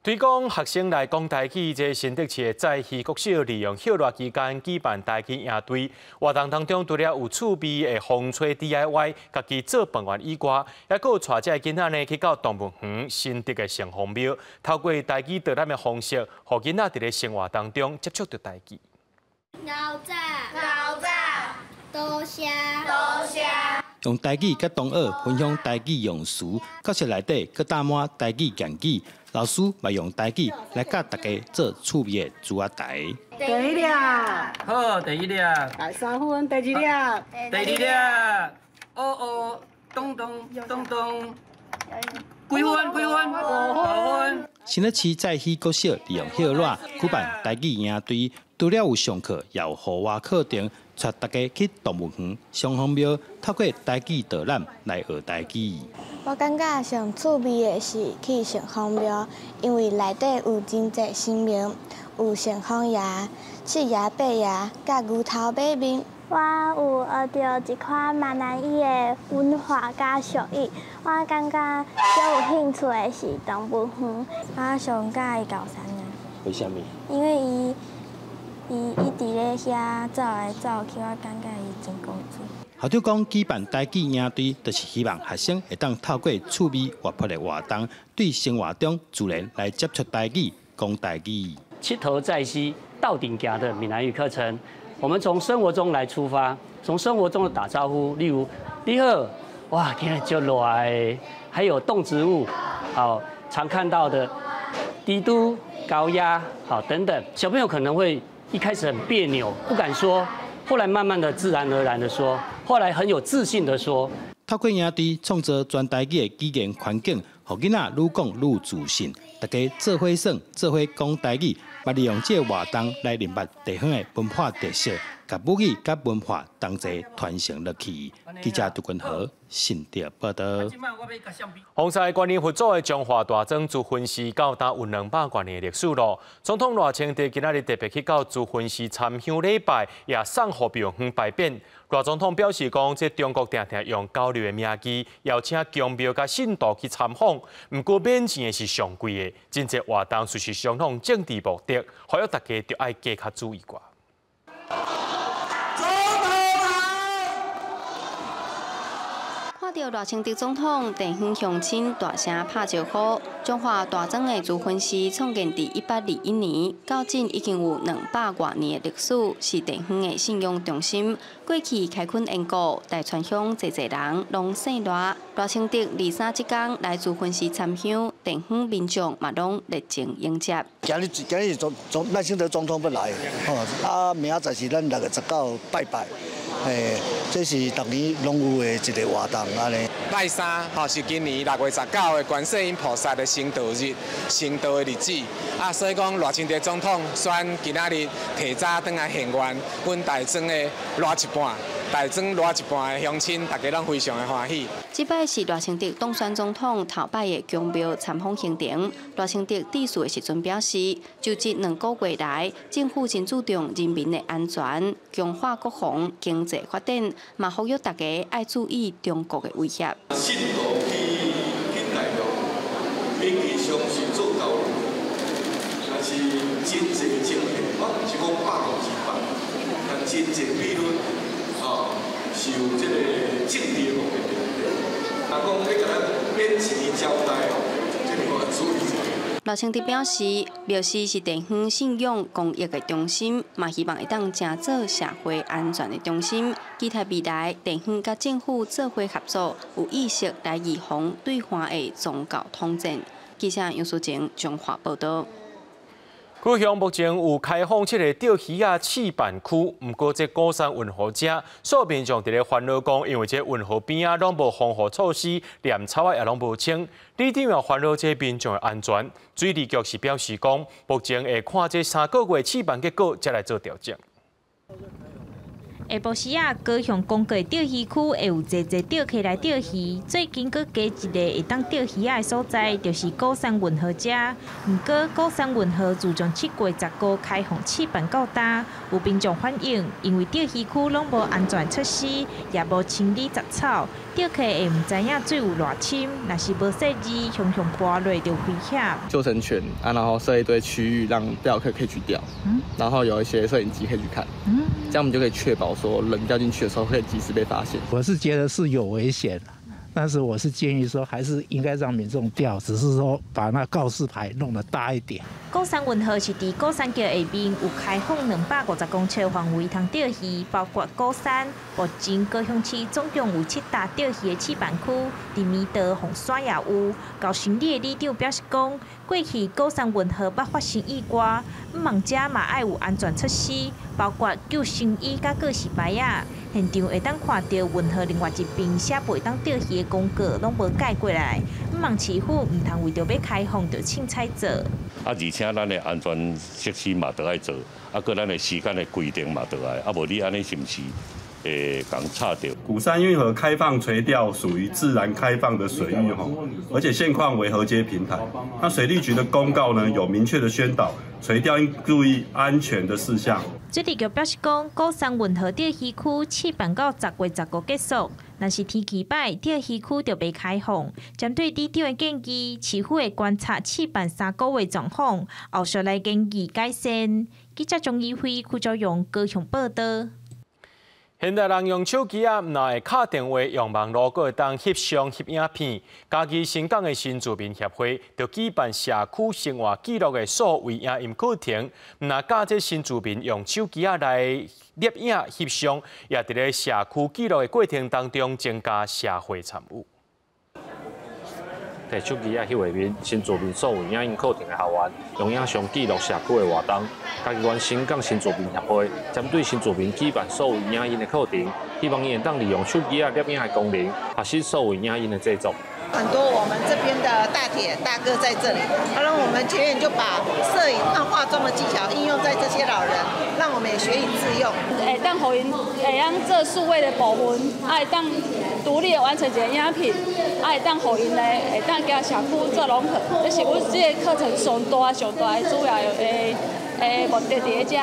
推广学生来讲台语，这新竹市的在戏国小利用休热期间举办台语营队，活动当中除了有趣味的风吹 DIY， 家己做饭员以外，还佫有带这囡仔呢去到动物园、新竹的城隍庙，透过台语导览的方式，互囡仔伫咧生活当中接触到台语。牛仔，牛仔，多谢，多谢。用台语甲同学分享台语用词，教室内底佮搭满台语言语。老师嘛用台语来教大家做趣味的猪仔台。第一粒，好，第一粒，第三分，第二粒，第二粒，哦，咚咚咚咚，几分？5分。新竹市在戏国小利用休热举办台语营队，除了有上课，也有户外课程，带大家去动物园、城隍庙，透过台语导览来学台语。我感觉上趣味的是去城隍庙，因为内底有真侪神明，有城隍爷、四爷、八爷，甲牛头马面。我有学到一款闽南语的文化甲俗语，我感觉最有兴趣的是动物园。我上喜欢高山啊。为什么？因为伊伫咧遐走来走去，我感觉伊真公主。校长讲，举办台语营队，就是希望学生会当透过趣味活泼的活动，对生活中自然来接触台语、讲台语。七头在西，到顶行的闽南语课程，我们从生活中来出发，从生活中的打招呼，例如你好，哇，今天就来，还有动植物，好常看到的嘀嘟、高压，好等等，小朋友可能会一开始很别扭，不敢说。后来慢慢的自然而然的说，后来很有自信的说。透过营队创造全台语的语言环境，让囡仔愈讲愈自信。大家做伙耍，做伙讲台语，也利用这活动来认识地方的文化特色，甲母语甲文化同齐传承落去。记者杜君豪新竹报道。红赛观音佛祖的中华大庄珠魂寺到达有200多年的历史了。总统赖清德今仔日特别去到珠魂寺参香礼拜，也送互庙方拜匾。赖总统表示讲，这中国常常用交流的名义，邀请宫庙甲信徒去参访，不过免钱的是上贵的。真侪活动虽是相当政治目的，呼吁大家就要加较注意寡。看到赖清德总统电访乡亲，大声拍招呼。中华大庄的珠魂寺创建伫1821年，到今已经有200多年的历史，是地方的信仰中心。过去开垦缘故，大川乡侪人拢姓赖。赖清德23这天来珠魂寺参香，地方民众嘛拢热情迎接。今日赖清德总统要来，明仔载是咱6月19拜拜。这是逐年拢有的一个活动安尼。拜三是今年6月19的观世音菩萨的成道日、成道的日子。所以讲赖清德总统选今仔日提早转来献愿，阮大庄的赖一半。大庄赖一半的乡亲，大家拢非常的欢喜。这摆是赖清德当选总统头摆的宫庙参访行程。赖清德致辞的时阵表示，就这2个月来，政府真注重人民的安全，强化国防、经济发展，嘛呼吁大家爱注意中国的威胁。信徒去大陆，名义上是做交流，但是真侪情形，我唔是讲100%，但真侪比率。是有这个政治的目的对不对？讲要甲咱免钱交代，这个我注意。赖清德表示，庙寺是地方信仰公益的中心，嘛希望会当成做社会安全的中心。期待未来地方甲政府做伙合作，有意识来预防对华的宗教统战。记者杨淑晴综合报道。高雄目前有开放7个钓鱼仔试办区，不过这高山运河者，所有民众伫咧烦恼讲，因为这运河边啊拢无防护措施，连草啊也拢无清，里长也烦恼这民众的安全。水利局是表示讲，目前会看这3个月试办结果，才来做调整。下晡时啊，高雄公告钓鱼区会有侪钓客来钓鱼。最近佫加一个会当钓鱼的所在，就是高山运河遮。不过，高山运河自从7月15开放试办到今，有民众反映，因为钓鱼区拢无安全措施，也无清理杂草，钓客会唔知影水有偌深，若是无设置，常常泼落就危险。救生圈啊，然后设一堆区域让钓客可以去钓，然后有一些摄影机可以去看，这样我们就可以确保说人掉进去的时候可以及时被发现。我是觉得是有危险，但是我是建议说还是应该让民众钓，只是说把那告示牌弄得大一点。高山运河是伫高山桥下面有开放250公尺范围通钓鱼，包括高山。目前高雄市总共有7大钓鱼的试办区，伫弥德、凤山也有。高雄里的里长表示讲，过去高山运河捌发生意外，望者嘛爱有安全措施，包括救生衣甲告示牌啊。现场会当看到运河另外一边写袂当钓鱼的公告，拢无盖过来。望市府唔通为着要开放就凊彩做。而且咱的安全设施嘛都爱做，搁咱的时间的规定嘛都爱，无你安尼是毋是？港差掉。鼓山运河开放垂钓属于自然开放的水域而且现况为河街平台。那水利局的公告呢，有明确的宣导垂钓应注意安全的事项。水利局表示讲，高山运河钓鱼区试办到10月15结束，若是天气歹，钓鱼区就被开放。针对里长的建议，市府会观察试办3个月状况，后续来建议改善。记者钟义辉、邱昭勇高雄报道。现代人用手机啊，若会敲电话、用网络，阁会当翕相、翕影片。嘉义新港的新住民协会就举办社区生活记录的数位影音课程，若教这新住民用手机啊来摄影、翕相，也伫咧社区记录的过程当中增加社会参与。摕手机啊翕画面，新住民数位影音课程的校员用影像记录社区的活动。嘉义县新港新住民协会针对新住民举办数位影音的课程，希望伊当利用手机啊摄影的功能，学习数位影音的制作。很多我们这边的大铁大哥在这里，然后我们前面就把摄影和化妆的技巧应用在这些老人，让我们也学以致用。会当互因会当做数位的部分，会当独立的完成一个影片，会当互因咧会当甲社区做融合。这是阮这个课程上大的主要的目的伫遮。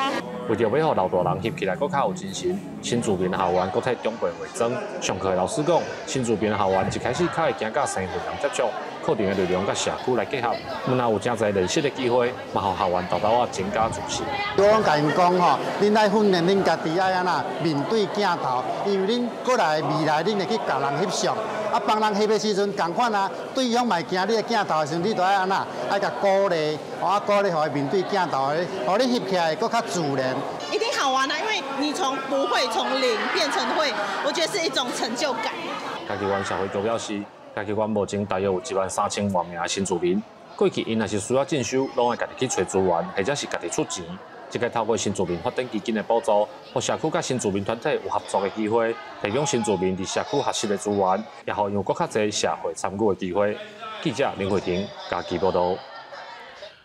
为着要让老大人翕起来更较有精神，新住民校员搁替长辈化妆。上课的老师讲，新住民校员一开始较会惊甲身份人接触，课程的内容甲社区来结合，若有真侪认识的机会，嘛互校员豆豆啊增加自信。我甲因讲吼，恁爱训练恁家己爱安那面对镜头，因为恁过来未来恁会去甲人翕相，啊帮人翕的时阵共款啊，对方嘛惊你的镜头的时阵，你都爱安那爱甲鼓励，鼓励互伊面对镜头的，互你翕起来更较自然。一定好玩啊！因为你从不会从0变成会，我觉得是一种成就感。嘉义县社会局表示，嘉义县目前大约有13000多名新住民。过去因若是需要进修，拢会家己去找资源，或者是家己出钱。即个透过新住民发展基金的补助，互社区甲新住民团体有合作的机会，提供新住民伫社区学习的资源，也互有更较侪社会参与的机会。记者林慧婷，嘉义报道。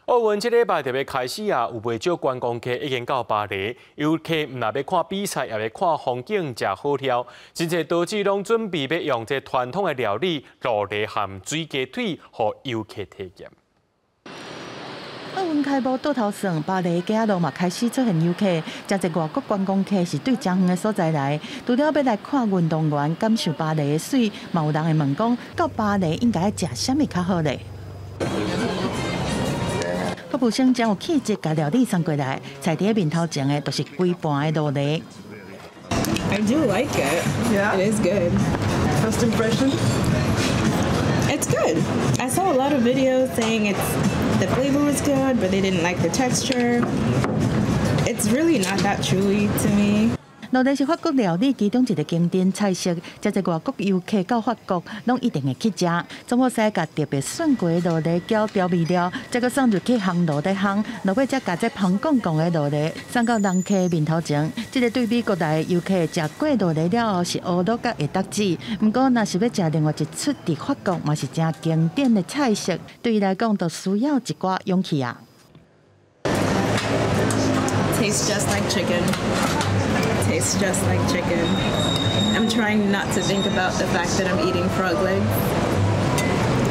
奥运这礼拜特别开始啊，有不少观光客已经到巴黎，游客唔若要看比赛，也要看风景，食好料，真侪导致拢准备要用这传统的料理鹿梨含水鸡腿，互游客体验。奥运开幕倒头算，巴黎街路嘛开始出现游客，真侪外国观光客是对真远的所在来，除了要来看运动员、感受巴黎的水，嘛有人会问讲，到巴黎应该食啥物较好咧？服务生将有气质甲料理送过来，菜伫面头前的都是规盘的鹿梨。I do like it. Yeah, it is good. First impression? It's good. I saw a lot of videos saying the flavor was good, but they didn't like the texture. It's really not that chewy to me. 陆地是法国料理其中一个经典菜色，真侪外国游客到法国，拢一定会去食。总好使甲特别选过的陆地搅调味料，再搁送入去烘炉底烘，落尾再甲这香杠杠的陆地送到人客面头前。这个对美国来游客食过陆地了后是乌鲁甲会得志，不过若是要食另外一出伫法国嘛是真经典的菜色，对伊来讲都需要一寡勇气啊。 Tastes just like chicken. Tastes just like chicken. I'm trying not to think about the fact that I'm eating frog legs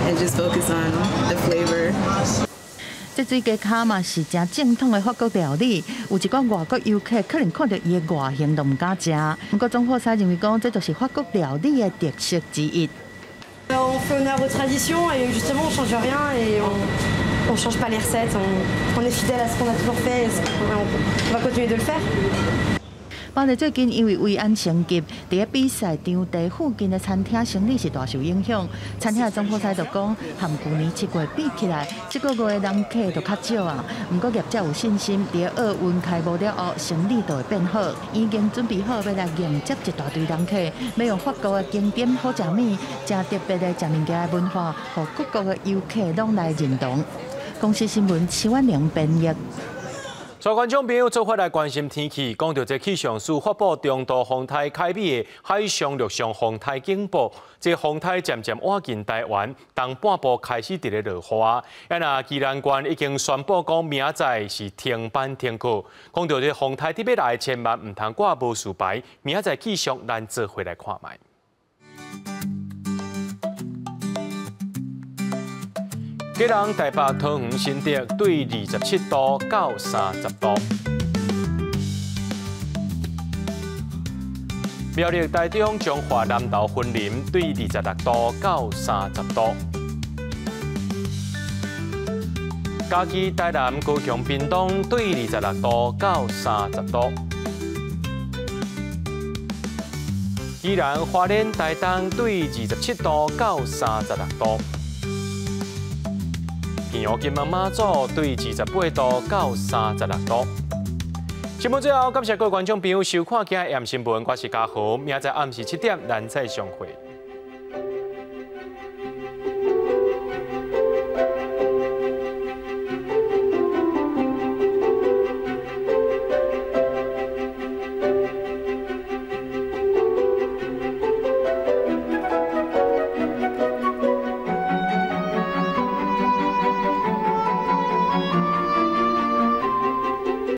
and just focus on the flavor. 这水鸡脚嘛是真正统的法国料理，有一寡外国游客可能看到伊的外形都唔敢食。不过总好使认为讲，这就是法国料理的特色之一。On fait honneur aux traditions et justement on change rien et on change pas les recettes. On est fidèle à ce qu'on a toujours fait et on va continuer de le faire. 包括最近因为维安升级，伫个比赛场地附近的餐厅生意是大受影响。餐厅的总铺师就讲，和去年7月比起来，这个月的人客就较少啊。不过业者有信心，伫个奥运开幕了后，生意就会变好。已经准备好要来迎接一大堆人客，要用法国的经典好食面、真特别的食物件的文化，和各国的游客拢来认同。公司新闻邱婉玲编译。 所观众朋友做法来关心天气，讲到这气象署发布中度风台开辟的海上陆上风台警报，这风台渐渐挨近台湾，东半部开始伫咧落雨。那宜兰县已经宣布讲明仔是停班停课，讲到这风台伫要来，千万唔通挂无事牌。明仔气象咱做回来看卖。 吉隆台北、桃园、新竹对27度到30度，苗栗、台中、彰化、南投、云林对26度到30度，嘉义、台南、高雄、屏东对26度到30度，宜兰、花莲、台东对27度到36度。 平阳、金门、马祖对28度到36度。新闻最后，感谢各位观众朋友收看今日《AM新闻》，我是嘉豪，明仔暗时7点咱再相会。